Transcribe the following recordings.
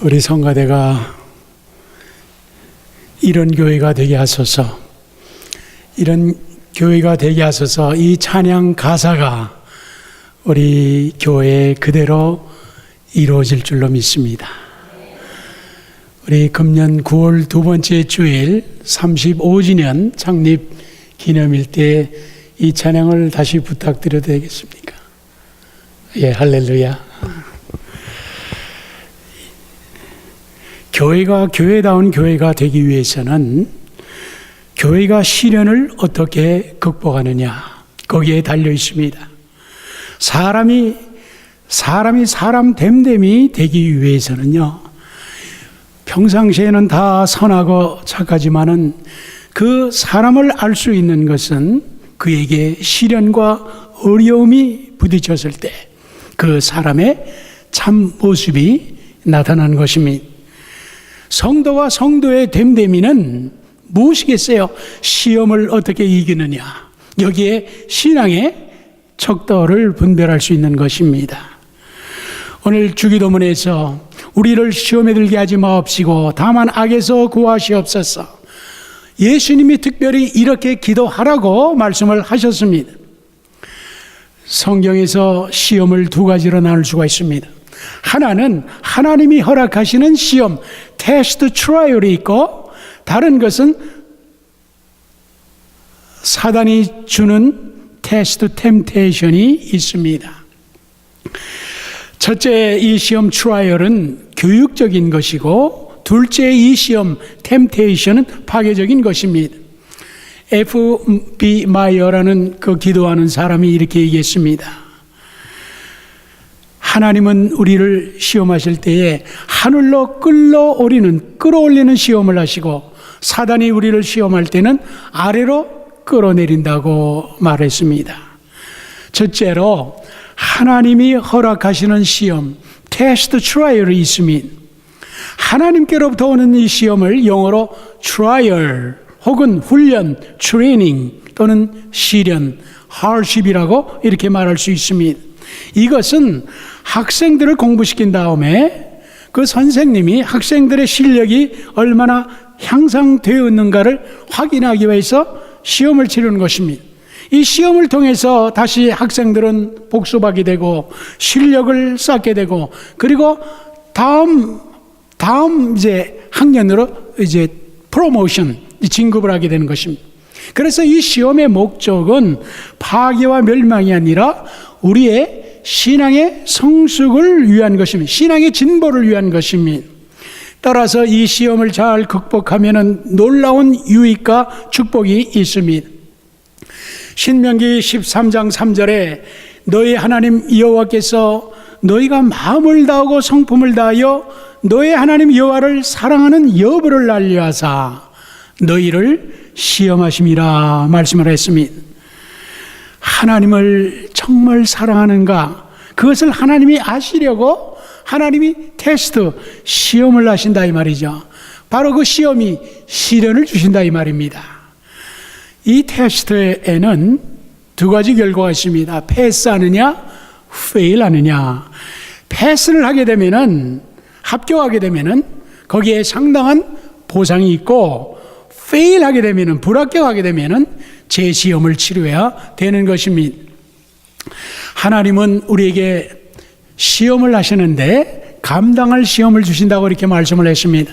우리 성가대가 이런 교회가 되게 하소서, 이런 교회가 되게 하소서. 이 찬양 가사가 우리 교회에 그대로 이루어질 줄로 믿습니다. 우리 금년 9월 두 번째 주일 35주년 창립 기념일 때 이 찬양을 다시 부탁드려도 되겠습니까? 예, 할렐루야. 교회가 교회다운 교회가 되기 위해서는 교회가 시련을 어떻게 극복하느냐, 거기에 달려 있습니다. 사람이 사람 됨됨이 되기 위해서는요, 평상시에는 다 선하고 착하지만은 그 사람을 알 수 있는 것은 그에게 시련과 어려움이 부딪혔을 때 그 사람의 참 모습이 나타나는 것입니다. 성도와 성도의 됨됨이는 무엇이겠어요? 시험을 어떻게 이기느냐, 여기에 신앙의 척도를 분별할 수 있는 것입니다. 오늘 주기도문에서 우리를 시험에 들게 하지 마옵시고 다만 악에서 구하시옵소서, 예수님이 특별히 이렇게 기도하라고 말씀을 하셨습니다. 성경에서 시험을 두 가지로 나눌 수가 있습니다. 하나는 하나님이 허락하시는 시험, 테스트 트라이얼이 있고, 다른 것은 사단이 주는 테스트 템테이션이 있습니다. 첫째, 이 시험 트라이얼은 교육적인 것이고, 둘째, 이 시험 템테이션은 파괴적인 것입니다. F.B. 마이어라는 그 기도하는 사람이 이렇게 얘기했습니다. 하나님은 우리를 시험하실 때에 하늘로 끌어올리는 시험을 하시고, 사단이 우리를 시험할 때는 아래로 끌어내린다고 말했습니다. 첫째로 하나님이 허락하시는 시험, 테스트 트라이얼이 있으면 하나님께로부터 오는 이 시험을 영어로 트라이얼 혹은 훈련, 트레이닝 또는 시련, hardship이라고 이렇게 말할 수 있습니다. 이것은 학생들을 공부시킨 다음에 그 선생님이 학생들의 실력이 얼마나 향상되었는가를 확인하기 위해서 시험을 치르는 것입니다. 이 시험을 통해서 다시 학생들은 복습하게 되고 실력을 쌓게 되고, 그리고 다음 이제 학년으로 이제 프로모션, 진급을 하게 되는 것입니다. 그래서 이 시험의 목적은 파괴와 멸망이 아니라 우리의 신앙의 성숙을 위한 것입니다. 신앙의 진보를 위한 것입니다. 따라서 이 시험을 잘 극복하면 놀라운 유익과 축복이 있습니다. 신명기 13장 3절에 너희 하나님 여호와께서 너희가 마음을 다하고 성품을 다하여 너희 하나님 여호와를 사랑하는 여부를 알려하사 너희를 시험하심이라 말씀을 했습니다. 하나님을 정말 사랑하는가, 그것을 하나님이 아시려고 하나님이 테스트, 시험을 하신다 이 말이죠. 바로 그 시험이 시련을 주신다 이 말입니다. 이 테스트에는 두 가지 결과가 있습니다. 패스하느냐, 페일하느냐. 패스를 하게 되면은, 합격하게 되면은 거기에 상당한 보상이 있고, 페일하게 되면은, 불합격하게 되면은 재시험을 치료해야 되는 것입니다. 하나님은 우리에게 시험을 하시는데 감당할 시험을 주신다고 이렇게 말씀을 했습니다.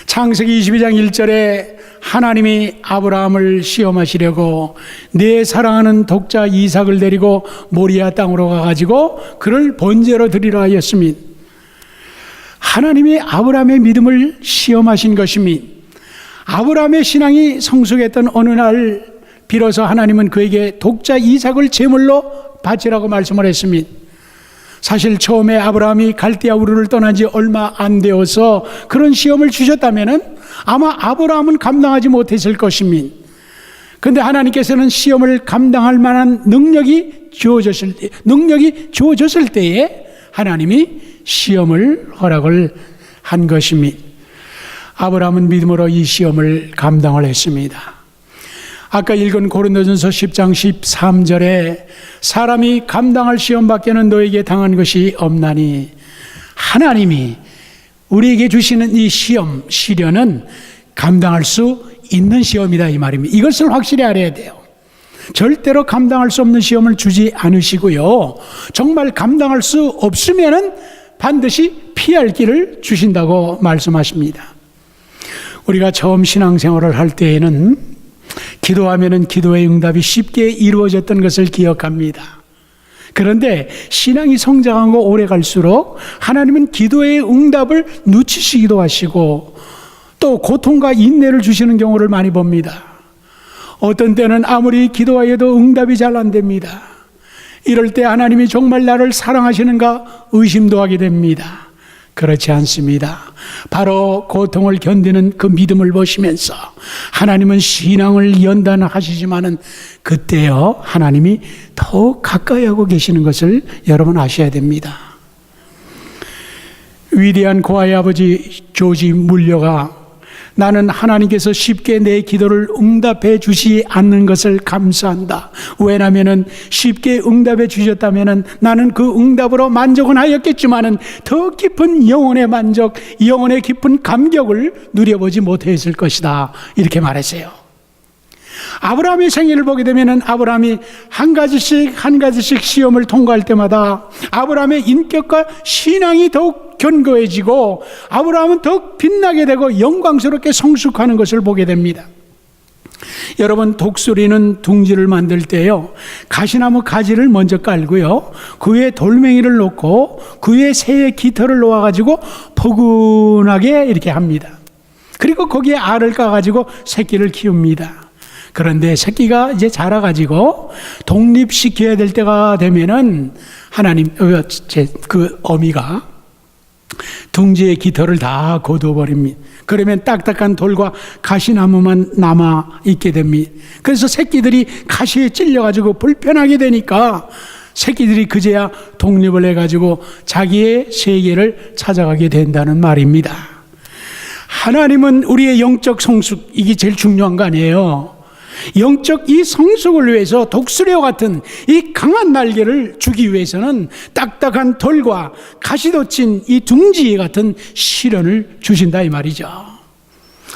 창세기 22장 1절에 하나님이 아브라함을 시험하시려고 내 사랑하는 독자 이삭을 데리고 모리아 땅으로 가가지고 그를 번제로 드리라 하였습니다. 하나님이 아브라함의 믿음을 시험하신 것입니다. 아브라함의 신앙이 성숙했던 어느 날 비로소 하나님은 그에게 독자 이삭을 제물로 바치라고 말씀을 했습니다. 사실 처음에 아브라함이 갈대아 우르를 떠난 지 얼마 안 되어서 그런 시험을 주셨다면은 아마 아브라함은 감당하지 못했을 것입니다. 그런데 하나님께서는 시험을 감당할 만한 능력이 주어졌을 때에 하나님이 시험을 허락을 한 것입니다. 아브라함은 믿음으로 이 시험을 감당을 했습니다. 아까 읽은 고린도전서 10장 13절에 사람이 감당할 시험밖에는 너에게 당한 것이 없나니 하나님이 우리에게 주시는 이 시험, 시련은 감당할 수 있는 시험이다 이 말입니다. 이것을 확실히 알아야 돼요. 절대로 감당할 수 없는 시험을 주지 않으시고요. 정말 감당할 수 없으면은 반드시 피할 길을 주신다고 말씀하십니다. 우리가 처음 신앙생활을 할 때에는 기도하면은 기도의 응답이 쉽게 이루어졌던 것을 기억합니다. 그런데 신앙이 성장하고 오래 갈수록 하나님은 기도의 응답을 늦추시기도 하시고 또 고통과 인내를 주시는 경우를 많이 봅니다. 어떤 때는 아무리 기도하여도 응답이 잘 안 됩니다. 이럴 때 하나님이 정말 나를 사랑하시는가 의심도 하게 됩니다. 그렇지 않습니다. 바로 고통을 견디는 그 믿음을 보시면서 하나님은 신앙을 연단하시지만은 그때요 하나님이 더욱 가까이 하고 계시는 것을 여러분 아셔야 됩니다. 위대한 고아의 아버지 조지 물려가 나는 하나님께서 쉽게 내 기도를 응답해 주시지 않는 것을 감사한다. 왜냐하면 쉽게 응답해 주셨다면 나는 그 응답으로 만족은 하였겠지만 더 깊은 영혼의 만족, 영혼의 깊은 감격을 누려보지 못했을 것이다. 이렇게 말했어요. 아브라함의 생애를 보게 되면 아브라함이 한 가지씩 시험을 통과할 때마다 아브라함의 인격과 신앙이 더욱 견고해지고 아브라함은 더욱 빛나게 되고 영광스럽게 성숙하는 것을 보게 됩니다. 여러분, 독수리는 둥지를 만들 때요 가시나무 가지를 먼저 깔고요 그 위에 돌멩이를 놓고 그 위에 새의 깃털을 놓아가지고 포근하게 이렇게 합니다. 그리고 거기에 알을 까가지고 새끼를 키웁니다. 그런데 새끼가 이제 자라가지고 독립시켜야 될 때가 되면은 그 어미가 둥지의 깃털을 다 거두어버립니다. 그러면 딱딱한 돌과 가시나무만 남아있게 됩니다. 그래서 새끼들이 가시에 찔려가지고 불편하게 되니까 새끼들이 그제야 독립을 해가지고 자기의 세계를 찾아가게 된다는 말입니다. 하나님은 우리의 영적 성숙, 이게 제일 중요한 거 아니에요. 영적 이 성숙을 위해서 독수리와 같은 이 강한 날개를 주기 위해서는 딱딱한 돌과 가시돋친 이 둥지 같은 시련을 주신다 이 말이죠.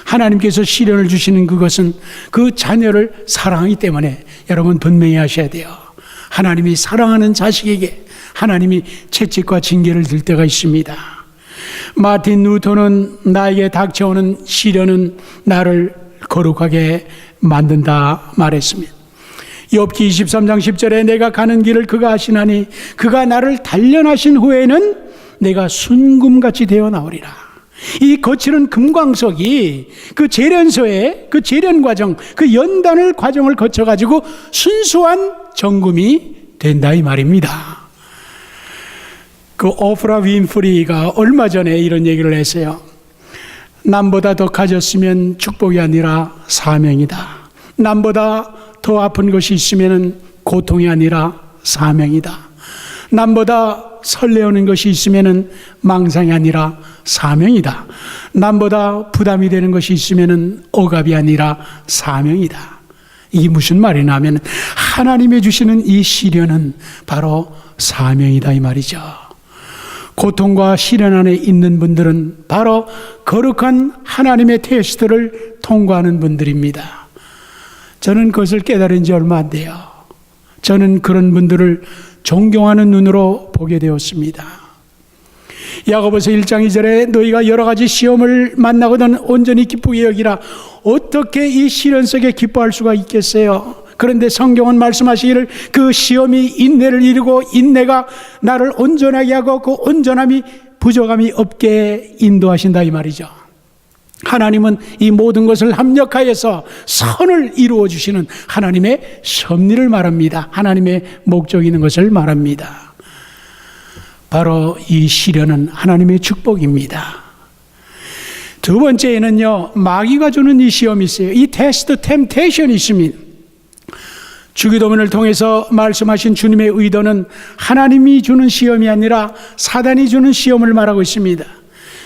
하나님께서 시련을 주시는 그것은 그 자녀를 사랑하기 때문에 여러분 분명히 하셔야 돼요. 하나님이 사랑하는 자식에게 하나님이 채찍과 징계를 들 때가 있습니다. 마틴 루터는 나에게 닥쳐오는 시련은 나를 거룩하게 만든다 말했습니다. 욥기 23장 10절에 내가 가는 길을 그가 아시나니 그가 나를 단련하신 후에는 내가 순금같이 되어 나오리라. 이 거칠은 금광석이 그 재련소의 그 재련 과정, 그 연단을 과정을 거쳐가지고 순수한 정금이 된다 이 말입니다. 그 오프라 윈프리가 얼마 전에 이런 얘기를 했어요. 남보다 더 가졌으면 축복이 아니라 사명이다. 남보다 더 아픈 것이 있으면 고통이 아니라 사명이다. 남보다 설레오는 것이 있으면 망상이 아니라 사명이다. 남보다 부담이 되는 것이 있으면 억압이 아니라 사명이다. 이게 무슨 말이냐 하면 하나님이 주시는 이 시련은 바로 사명이다 이 말이죠. 고통과 시련 안에 있는 분들은 바로 거룩한 하나님의 테스트를 통과하는 분들입니다. 저는 그것을 깨달은 지 얼마 안 돼요. 저는 그런 분들을 존경하는 눈으로 보게 되었습니다. 야고보서 1장 2절에 너희가 여러 가지 시험을 만나거든 온전히 기쁘게 여기라. 어떻게 이 시련 속에 기뻐할 수가 있겠어요? 그런데 성경은 말씀하시기를 그 시험이 인내를 이루고 인내가 나를 온전하게 하고 그 온전함이 부족함이 없게 인도하신다 이 말이죠. 하나님은 이 모든 것을 합력하여서 선을 이루어 주시는 하나님의 섭리를 말합니다. 하나님의 목적이 있는 것을 말합니다. 바로 이 시련은 하나님의 축복입니다. 두 번째에는요, 마귀가 주는 이 시험이 있어요. 이 테스트, 템테이션이 있습니다. 주기도문을 통해서 말씀하신 주님의 의도는 하나님이 주는 시험이 아니라 사단이 주는 시험을 말하고 있습니다.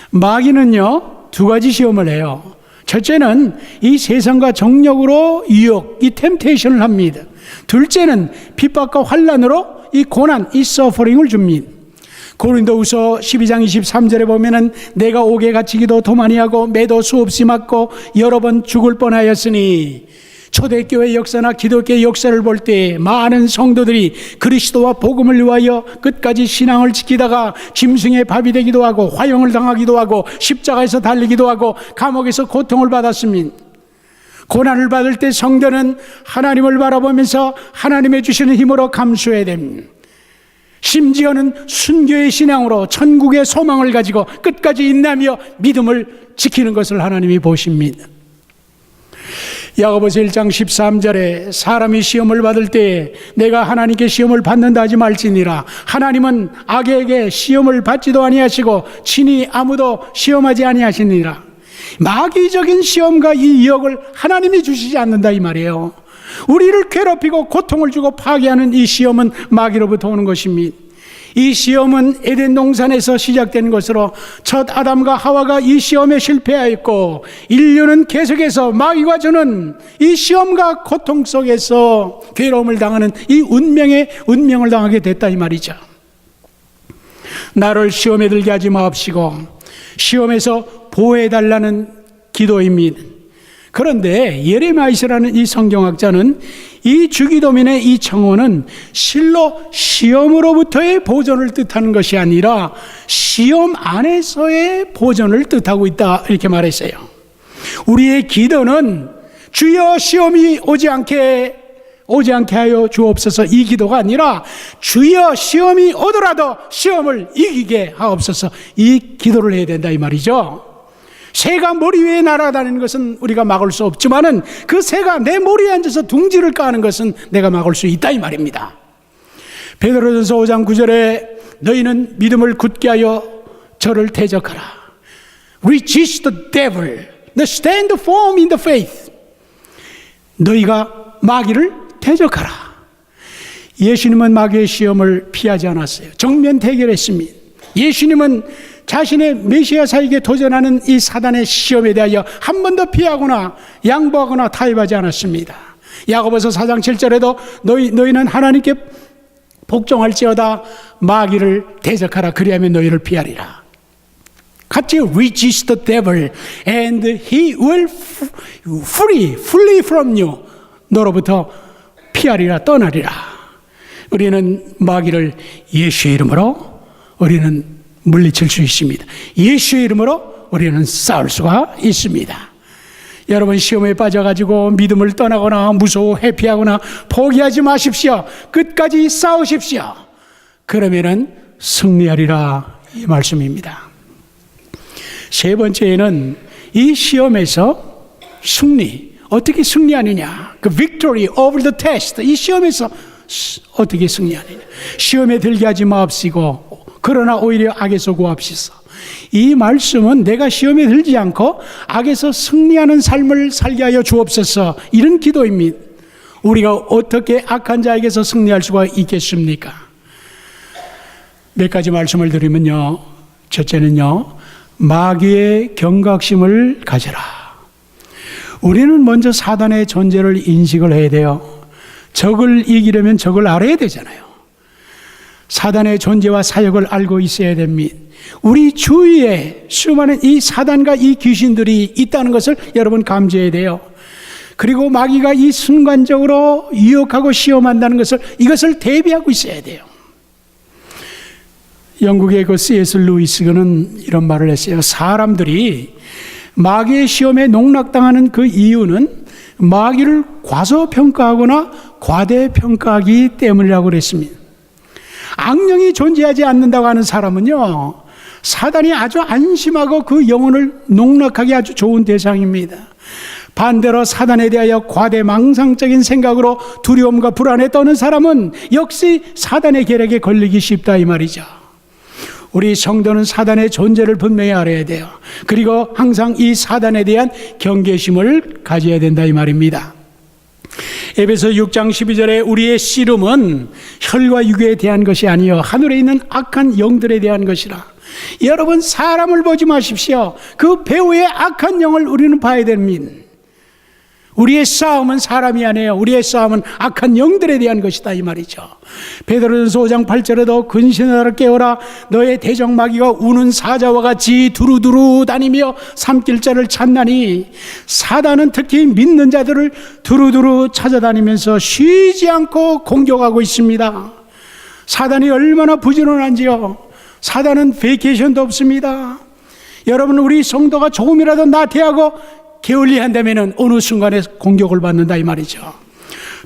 마귀는요, 두 가지 시험을 해요. 첫째는 이 세상과 정력으로 유혹, 이 템테이션을 합니다. 둘째는 핍박과 환난으로 이 고난, 이 서퍼링을 줍니다. 고린도후서 12장 23절에 보면은 내가 옥에 갇히기도 더 많이 하고 매도 수없이 맞고 여러 번 죽을 뻔하였으니, 초대교회 역사나 기독교의 역사를 볼 때 많은 성도들이 그리스도와 복음을 위하여 끝까지 신앙을 지키다가 짐승의 밥이 되기도 하고 화형을 당하기도 하고 십자가에서 달리기도 하고 감옥에서 고통을 받았습니다. 고난을 받을 때 성도는 하나님을 바라보면서 하나님의 주시는 힘으로 감수해야 됩니다. 심지어는 순교의 신앙으로 천국의 소망을 가지고 끝까지 인내하며 믿음을 지키는 것을 하나님이 보십니다. 야고보서 1장 13절에 사람이 시험을 받을 때 내가 하나님께 시험을 받는다 하지 말지니라. 하나님은 악에게 시험을 받지도 아니하시고 친히 아무도 시험하지 아니하시니라. 마귀적인 시험과 이 유혹을 하나님이 주시지 않는다 이 말이에요. 우리를 괴롭히고 고통을 주고 파괴하는 이 시험은 마귀로부터 오는 것입니다. 이 시험은 에덴 동산에서 시작된 것으로 첫 아담과 하와가 이 시험에 실패하였고 인류는 계속해서 마귀가 주는 이 시험과 고통 속에서 괴로움을 당하는 이 운명을 당하게 됐다 이 말이죠. 나를 시험에 들게 하지 마옵시고 시험에서 보호해달라는 기도입니다. 그런데 예레미야서라는 이 성경학자는 이 주기도민의 이 청원은 실로 시험으로부터의 보존을 뜻하는 것이 아니라 시험 안에서의 보존을 뜻하고 있다 이렇게 말했어요. 우리의 기도는 주여 시험이 오지 않게 하여 주옵소서 이 기도가 아니라 주여 시험이 오더라도 시험을 이기게 하옵소서 이 기도를 해야 된다 이 말이죠. 새가 머리 위에 날아다니는 것은 우리가 막을 수 없지만은 그 새가 내 머리에 앉아서 둥지를 까는 것은 내가 막을 수 있다 이 말입니다. 베드로전서 5장 9절에 너희는 믿음을 굳게 하여 저를 대적하라. Resist the devil, stand firm in the faith. 너희가 마귀를 대적하라. 예수님은 마귀의 시험을 피하지 않았어요. 정면 대결했습니다. 예수님은 자신의 메시아사에게 도전하는 이 사단의 시험에 대하여 한 번도 피하거나 양보하거나 타협하지 않았습니다. 야고보서 4장 7절에도 너희는 하나님께 복종할지어다 마귀를 대적하라. 그리하면 너희를 피하리라. 같이 resist the devil and he will flee from you. 너로부터 피하리라 떠나리라. 우리는 마귀를 예수의 이름으로 우리는 물리칠 수 있습니다. 예수의 이름으로 우리는 싸울 수가 있습니다. 여러분 시험에 빠져가지고 믿음을 떠나거나 무서워 회피하거나 포기하지 마십시오. 끝까지 싸우십시오. 그러면은 승리하리라 이 말씀입니다. 세 번째는 이 시험에서 승리, 어떻게 승리하느냐, 그 victory over the test, 이 시험에서 어떻게 승리하느냐. 시험에 들게 하지 마옵시고 그러나 오히려 악에서 구합시서. 이 말씀은 내가 시험에 들지 않고 악에서 승리하는 삶을 살게 하여 주옵소서 이런 기도입니다. 우리가 어떻게 악한 자에게서 승리할 수가 있겠습니까? 몇 가지 말씀을 드리면요, 첫째는요, 마귀의 경각심을 가져라. 우리는 먼저 사단의 존재를 인식을 해야 돼요. 적을 이기려면 적을 알아야 되잖아요. 사단의 존재와 사역을 알고 있어야 됩니다. 우리 주위에 수많은 이 사단과 이 귀신들이 있다는 것을 여러분 감지해야 돼요. 그리고 마귀가 이 순간적으로 유혹하고 시험한다는 것을, 이것을 대비하고 있어야 돼요. 영국의 그 C.S. 루이스는 이런 말을 했어요. 사람들이 마귀의 시험에 농락당하는 그 이유는 마귀를 과소평가하거나 과대평가하기 때문이라고 그랬습니다. 악령이 존재하지 않는다고 하는 사람은요, 사단이 아주 안심하고 그 영혼을 농락하기 아주 좋은 대상입니다. 반대로 사단에 대하여 과대망상적인 생각으로 두려움과 불안에 떠는 사람은 역시 사단의 계략에 걸리기 쉽다 이 말이죠. 우리 성도는 사단의 존재를 분명히 알아야 돼요. 그리고 항상 이 사단에 대한 경계심을 가져야 된다 이 말입니다. 에베소 6장 12절에 우리의 씨름은 혈과 육에 대한 것이 아니요 하늘에 있는 악한 영들에 대한 것이라. 여러분 사람을 보지 마십시오. 그 배후의 악한 영을 우리는 봐야 됩니다. 우리의 싸움은 사람이 아니에요. 우리의 싸움은 악한 영들에 대한 것이다 이 말이죠. 베드로전서 5장 8절에도 근신하라 깨어라 너의 대적마귀가 우는 사자와 같이 두루두루 다니며 삼킬 자를 찾나니 사단은 특히 믿는 자들을 두루두루 찾아다니면서 쉬지 않고 공격하고 있습니다. 사단이 얼마나 부지런한지요. 사단은 베이케이션도 없습니다. 여러분, 우리 성도가 조금이라도 나태하고 게을리한다면 어느 순간에 공격을 받는다 이 말이죠.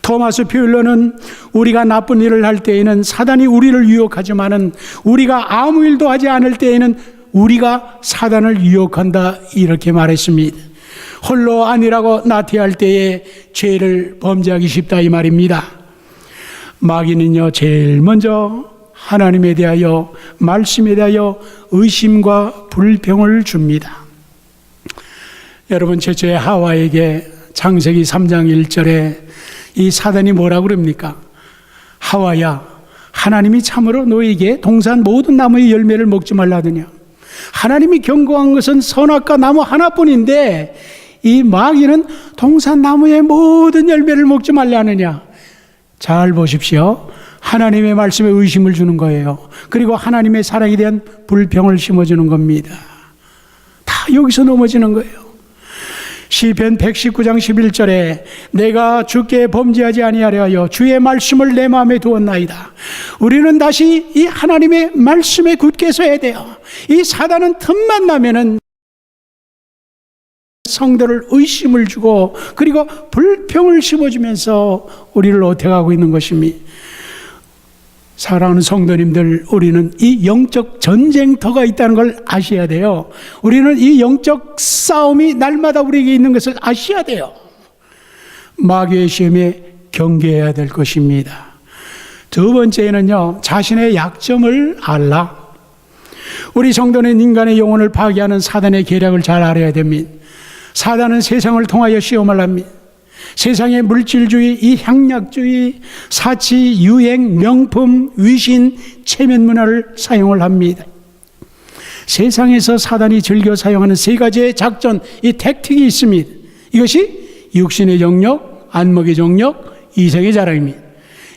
토마스 퓨일러는 우리가 나쁜 일을 할 때에는 사단이 우리를 유혹하지만은 우리가 아무 일도 하지 않을 때에는 우리가 사단을 유혹한다 이렇게 말했습니다. 홀로 아니라고 나태할 때에 죄를 범죄하기 쉽다 이 말입니다. 마귀는요 제일 먼저 하나님에 대하여 말씀에 대하여 의심과 불평을 줍니다. 여러분, 최초의 하와에게 창세기 3장 1절에 이 사단이 뭐라고 그럽니까? 하와야, 하나님이 참으로 너에게 동산 모든 나무의 열매를 먹지 말라 하더냐. 하나님이 경고한 것은 선악과 나무 하나뿐인데 이 마귀는 동산 나무의 모든 열매를 먹지 말라 하느냐. 잘 보십시오. 하나님의 말씀에 의심을 주는 거예요. 그리고 하나님의 사랑에 대한 불평을 심어주는 겁니다. 다 여기서 넘어지는 거예요. 시편 119장 11절에 내가 주께 범죄하지 아니하려 하여 주의 말씀을 내 마음에 두었나이다. 우리는 다시 이 하나님의 말씀에 굳게 서야 돼요. 이 사단은 틈만 나면은 성도를 의심을 주고 그리고 불평을 심어주면서 우리를 어택하고 있는 것입니다. 사랑하는 성도님들, 우리는 이 영적 전쟁터가 있다는 걸 아셔야 돼요. 우리는 이 영적 싸움이 날마다 우리에게 있는 것을 아셔야 돼요. 마귀의 시험에 경계해야 될 것입니다. 두 번째는요, 자신의 약점을 알라. 우리 성도는 인간의 영혼을 파괴하는 사단의 계략을 잘 알아야 됩니다. 사단은 세상을 통하여 시험을 합니다. 세상의 물질주의, 이 향락주의, 사치, 유행, 명품, 위신, 체면 문화를 사용을 합니다. 세상에서 사단이 즐겨 사용하는 세 가지의 작전, 이 택틱이 있습니다. 이것이 육신의 정욕, 안목의 정욕, 이생의 자랑입니다.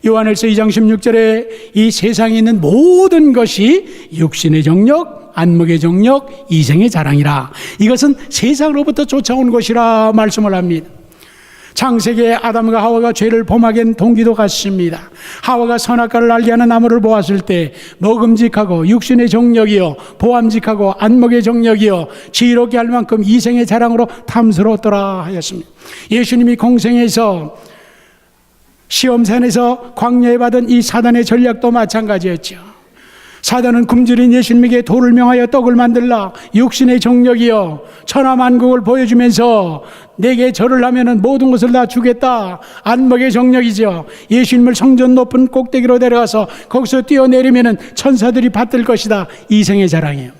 요한일서 2장 16절에 이 세상에 있는 모든 것이 육신의 정욕, 안목의 정욕, 이생의 자랑이라. 이것은 세상으로부터 쫓아온 것이라 말씀을 합니다. 창세기에 아담과 하와가 죄를 범하게 한 동기도 같습니다. 하와가 선악과를 알게 하는 나무를 보았을 때 먹음직하고 육신의 정력이요 보암직하고 안목의 정력이요 지혜롭게 할 만큼 이생의 자랑으로 탐스러웠더라 하였습니다. 예수님이 공생에서 시험산에서 광야에 받은 이 사단의 전략도 마찬가지였죠. 사단은 굶주린 예수님에게 돌을 명하여 떡을 만들라 육신의 정력이여 천하만국을 보여주면서 내게 절을 하면은 모든 것을 다 주겠다. 안목의 정력이죠. 예수님을 성전 높은 꼭대기로 데려가서 거기서 뛰어내리면은 천사들이 받들 것이다. 이생의 자랑이에요.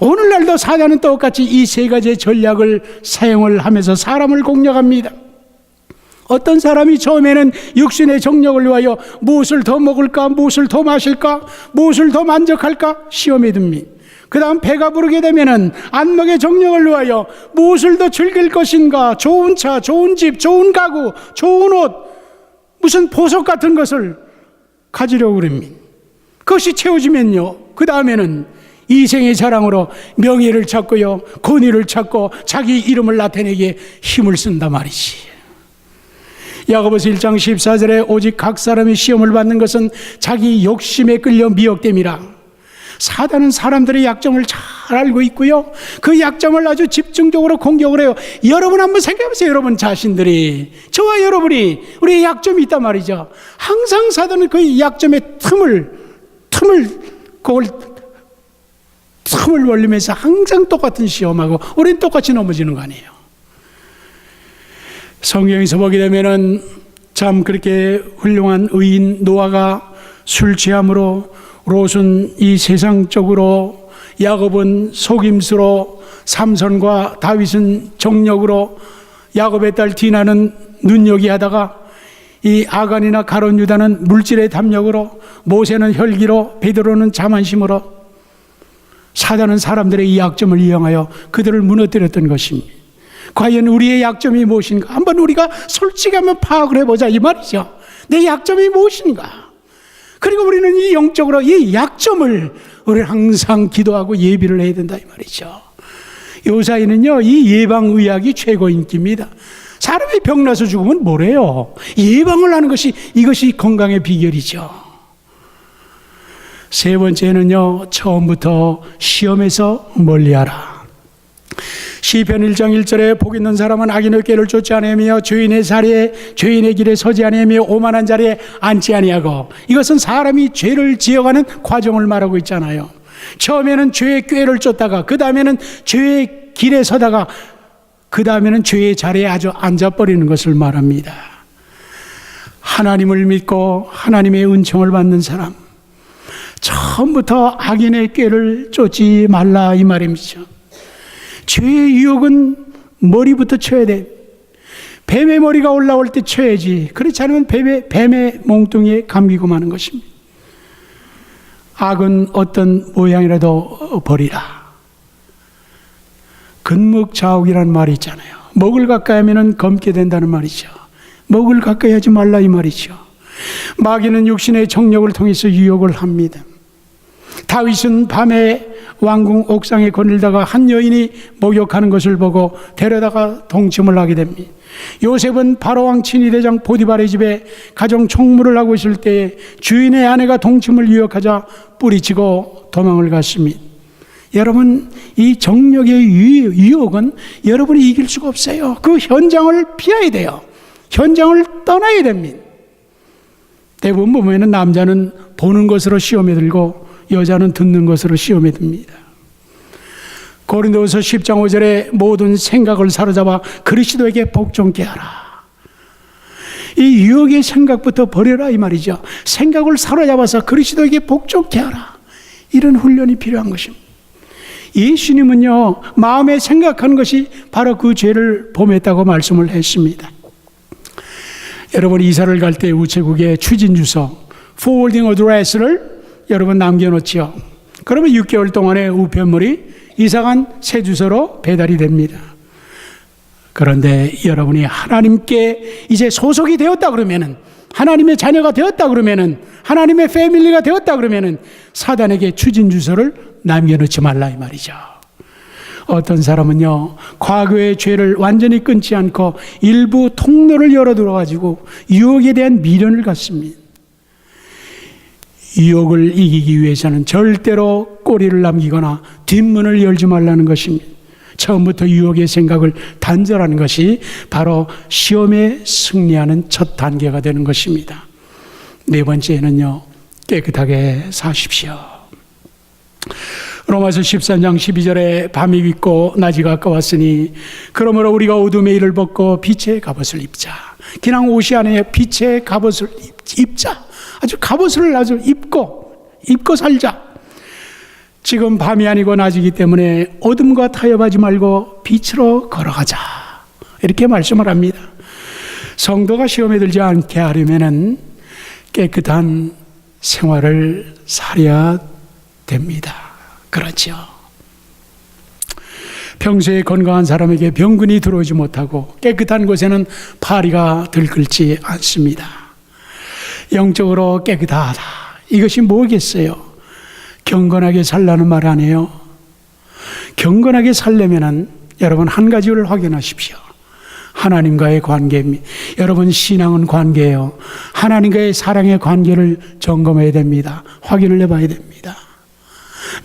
오늘날도 사단은 똑같이 이 세 가지의 전략을 사용을 하면서 사람을 공략합니다. 어떤 사람이 처음에는 육신의 정력을 위하여 무엇을 더 먹을까, 무엇을 더 마실까, 무엇을 더 만족할까 시험에 듭니다. 그 다음 배가 부르게 되면은 안목의 정력을 위하여 무엇을 더 즐길 것인가, 좋은 차, 좋은 집, 좋은 가구, 좋은 옷, 무슨 보석 같은 것을 가지려고 그럽니다. 그것이 채워지면요, 그 다음에는 이생의 자랑으로 명예를 찾고요, 권위를 찾고 자기 이름을 나타내기에 힘을 쓴단 말이지. 야고보서 1장 14절에 오직 각 사람이 시험을 받는 것은 자기 욕심에 끌려 미혹됨이라. 사단은 사람들의 약점을 잘 알고 있고요, 그 약점을 아주 집중적으로 공격을 해요. 여러분 한번 생각해 보세요. 여러분 자신들이, 저와 여러분이 우리의 약점이 있단 말이죠. 항상 사단은 그 약점의 틈을 벌리면서 항상 똑같은 시험하고 우리는 똑같이 넘어지는 거 아니에요. 성경에서 보게 되면은 참 그렇게 훌륭한 의인 노아가 술 취함으로, 롯은 이 세상적으로, 야곱은 속임수로, 삼손과 다윗은 정력으로, 야곱의 딸 디나는 눈여기 하다가, 이 아간이나 가룟 유다는 물질의 탐욕으로, 모세는 혈기로, 베드로는 자만심으로, 사단은 사람들의 이 약점을 이용하여 그들을 무너뜨렸던 것입니다. 과연 우리의 약점이 무엇인가? 한번 우리가 솔직히 한번 파악을 해보자 이 말이죠. 내 약점이 무엇인가? 그리고 우리는 이 영적으로 이 약점을 우리는 항상 기도하고 예비를 해야 된다 이 말이죠. 요사이는요, 이 예방의학이 최고 인기입니다. 사람이 병나서 죽으면 뭐래요? 예방을 하는 것이, 이것이 건강의 비결이죠. 세 번째는요, 처음부터 시험에서 멀리하라. 시편 1장 1절에 복 있는 사람은 악인의 꾀를 쫓지 아니하며 죄인의 자리에 죄인의 길에 서지 아니하며 오만한 자리에 앉지 아니하고, 이것은 사람이 죄를 지어가는 과정을 말하고 있잖아요. 처음에는 죄의 꾀를 쫓다가 그 다음에는 죄의 길에 서다가 그 다음에는 죄의 자리에 아주 앉아버리는 것을 말합니다. 하나님을 믿고 하나님의 은총을 받는 사람, 처음부터 악인의 꾀를 쫓지 말라 이 말입니다. 죄의 유혹은 머리부터 쳐야 돼. 뱀의 머리가 올라올 때 쳐야지. 그렇지 않으면 뱀의 몽둥이에 감기고 마는 것입니다. 악은 어떤 모양이라도 버리라. 근묵자욱이라는 말이 있잖아요. 목을 가까이 하면 검게 된다는 말이죠. 목을 가까이 하지 말라 이 말이죠. 마귀는 육신의 정력을 통해서 유혹을 합니다. 다윗은 밤에 왕궁 옥상에 거닐다가 한 여인이 목욕하는 것을 보고 데려다가 동침을 하게 됩니다. 요셉은 바로왕 친위대장 보디발의 집에 가정 총무를 하고 있을 때에 주인의 아내가 동침을 유혹하자 뿌리치고 도망을 갔습니다. 여러분, 이 정력의 유혹은 여러분이 이길 수가 없어요. 그 현장을 피해야 돼요. 현장을 떠나야 됩니다. 대부분 보면 남자는 보는 것으로 시험에 들고 여자는 듣는 것으로 시험에 듭니다. 고린도후서 10장 5절에 모든 생각을 사로잡아 그리스도에게 복종케 하라. 이 유혹의 생각부터 버려라 이 말이죠. 생각을 사로잡아서 그리스도에게 복종케 하라. 이런 훈련이 필요한 것입니다. 예수님은요, 마음에 생각하는 것이 바로 그 죄를 범했다고 말씀을 했습니다. 여러분, 이사를 갈 때 우체국에 추진주소 forwarding address를 여러분 남겨놓지요. 그러면 6개월 동안의 우편물이 이사간 새 주소로 배달이 됩니다. 그런데 여러분이 하나님께 이제 소속이 되었다 그러면은, 하나님의 자녀가 되었다 그러면은, 하나님의 패밀리가 되었다 그러면은 사단에게 추진 주소를 남겨놓지 말라 이 말이죠. 어떤 사람은요, 과거의 죄를 완전히 끊지 않고 일부 통로를 열어들어가지고 유혹에 대한 미련을 갖습니다. 유혹을 이기기 위해서는 절대로 꼬리를 남기거나 뒷문을 열지 말라는 것입니다. 처음부터 유혹의 생각을 단절하는 것이 바로 시험에 승리하는 첫 단계가 되는 것입니다. 네 번째는요, 깨끗하게 사십시오. 로마서 13장 12절에 밤이 깊고 낮이 가까웠으니 그러므로 우리가 어둠의 일을 벗고 빛의 갑옷을 입자. 그냥 옷이 아니에요. 빛의 갑옷을 입자. 아주 갑옷을 아주 입고 살자. 지금 밤이 아니고 낮이기 때문에 어둠과 타협하지 말고 빛으로 걸어가자. 이렇게 말씀을 합니다. 성도가 시험에 들지 않게 하려면은 깨끗한 생활을 살아야 됩니다. 그렇죠. 평소에 건강한 사람에게 병균이 들어오지 못하고 깨끗한 곳에는 파리가 들끓지 않습니다. 영적으로 깨끗하다. 이것이 뭐겠어요? 경건하게 살라는 말 아니에요? 경건하게 살려면은 여러분 한 가지를 확인하십시오. 하나님과의 관계입니다. 여러분, 신앙은 관계예요. 하나님과의 사랑의 관계를 점검해야 됩니다. 확인을 해봐야 됩니다.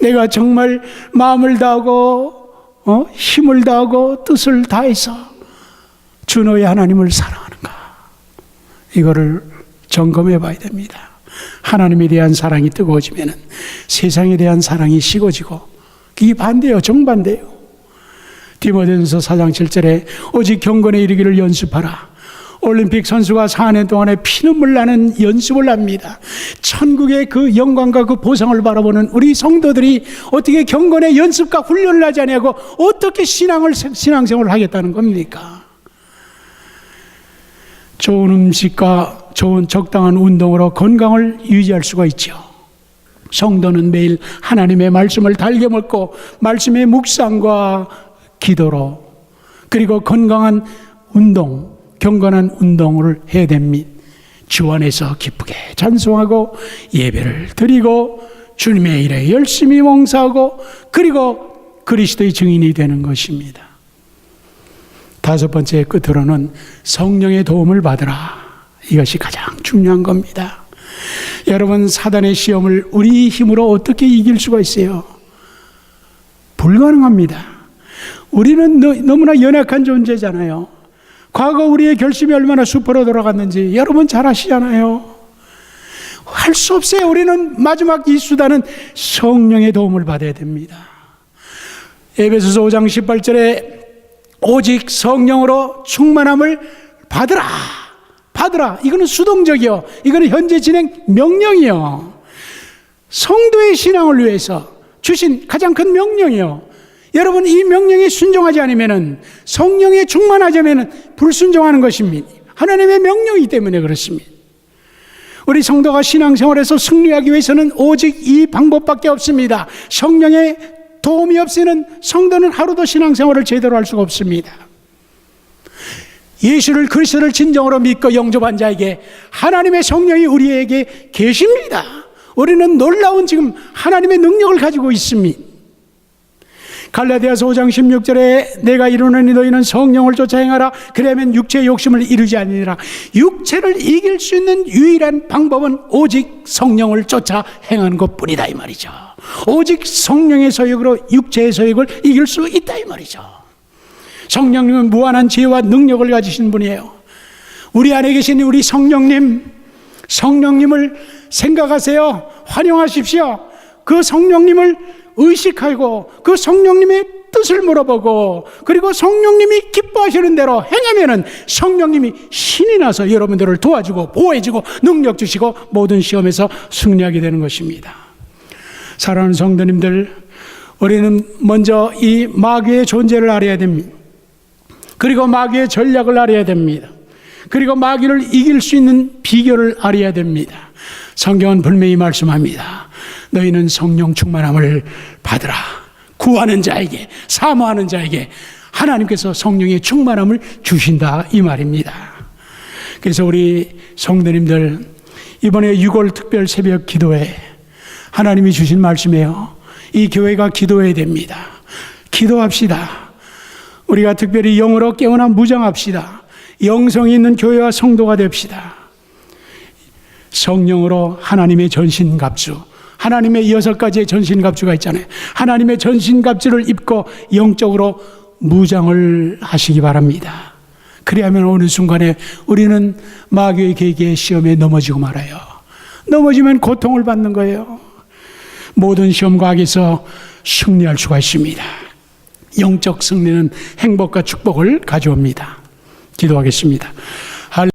내가 정말 마음을 다하고 힘을 다하고 뜻을 다해서 주 너의 하나님을 사랑하는가? 이거를 점검해 봐야 됩니다. 하나님에 대한 사랑이 뜨거워지면 세상에 대한 사랑이 식어지고, 그게 반대예요. 정반대예요. 디모데전서 4장 7절에 오직 경건에 이르기를 연습하라. 올림픽 선수가 4년 동안에 피눈물 나는 연습을 합니다. 천국의 그 영광과 그 보상을 바라보는 우리 성도들이 어떻게 경건의 연습과 훈련을 하지 아니하고 어떻게 신앙생활을 하겠다는 겁니까? 좋은 음식과 좋은 적당한 운동으로 건강을 유지할 수가 있죠. 성도는 매일 하나님의 말씀을 달게 먹고 말씀의 묵상과 기도로 그리고 건강한 운동, 경건한 운동을 해야 됩니다. 주 안에서 기쁘게 찬송하고 예배를 드리고 주님의 일에 열심히 봉사하고 그리고 그리스도의 증인이 되는 것입니다. 다섯 번째 끝으로는 성령의 도움을 받으라. 이것이 가장 중요한 겁니다. 여러분, 사단의 시험을 우리 힘으로 어떻게 이길 수가 있어요? 불가능합니다. 우리는 너무나 연약한 존재잖아요. 과거 우리의 결심이 얼마나 수포로 돌아갔는지 여러분 잘 아시잖아요. 할 수 없어요. 우리는 마지막 이 수단은 성령의 도움을 받아야 됩니다. 에베소서 5장 18절에 오직 성령으로 충만함을 받으라. 받으라. 이거는 수동적이요. 이거는 현재 진행 명령이요. 성도의 신앙을 위해서 주신 가장 큰 명령이요. 여러분, 이 명령에 순종하지 않으면, 성령에 충만하지 않으면 불순종하는 것입니다. 하나님의 명령이기 때문에 그렇습니다. 우리 성도가 신앙생활에서 승리하기 위해서는 오직 이 방법밖에 없습니다. 성령의 도움이 없이는 성도는 하루도 신앙생활을 제대로 할 수가 없습니다. 예수를 그리스도를 진정으로 믿고 영접한 자에게 하나님의 성령이 우리에게 계십니다. 우리는 놀라운 지금 하나님의 능력을 가지고 있습니다. 갈라디아서 5장 16절에 내가 이루노니 너희는 성령을 쫓아 행하라. 그러면 육체의 욕심을 이루지 아니니라. 육체를 이길 수 있는 유일한 방법은 오직 성령을 쫓아 행하는 것뿐이다 이 말이죠. 오직 성령의 서역으로 육체의 서역을 이길 수 있다 이 말이죠. 성령님은 무한한 지혜와 능력을 가지신 분이에요. 우리 안에 계신 우리 성령님을 생각하세요. 환영하십시오. 그 성령님을 의식하고 그 성령님의 뜻을 물어보고 그리고 성령님이 기뻐하시는 대로 행하면은 성령님이 신이 나서 여러분들을 도와주고 보호해주고 능력 주시고 모든 시험에서 승리하게 되는 것입니다. 사랑하는 성도님들, 우리는 먼저 이 마귀의 존재를 알아야 됩니다. 그리고 마귀의 전략을 알아야 됩니다. 그리고 마귀를 이길 수 있는 비결을 알아야 됩니다. 성경은 분명히 말씀합니다. 너희는 성령 충만함을 받으라. 구하는 자에게, 사모하는 자에게 하나님께서 성령의 충만함을 주신다 이 말입니다. 그래서 우리 성도님들, 이번에 6월 특별 새벽 기도회 하나님이 주신 말씀이에요. 이 교회가 기도해야 됩니다. 기도합시다. 우리가 특별히 영으로 깨어나 무장합시다. 영성이 있는 교회와 성도가 됩시다. 성령으로 하나님의 전신갑주, 하나님의 6가지의 전신갑주가 있잖아요. 하나님의 전신갑주를 입고 영적으로 무장을 하시기 바랍니다. 그래야만 어느 순간에 우리는 마귀의 계계의 시험에 넘어지고 말아요. 넘어지면 고통을 받는 거예요. 모든 시험과 악에서 승리할 수가 있습니다. 영적 승리는 행복과 축복을 가져옵니다. 기도하겠습니다.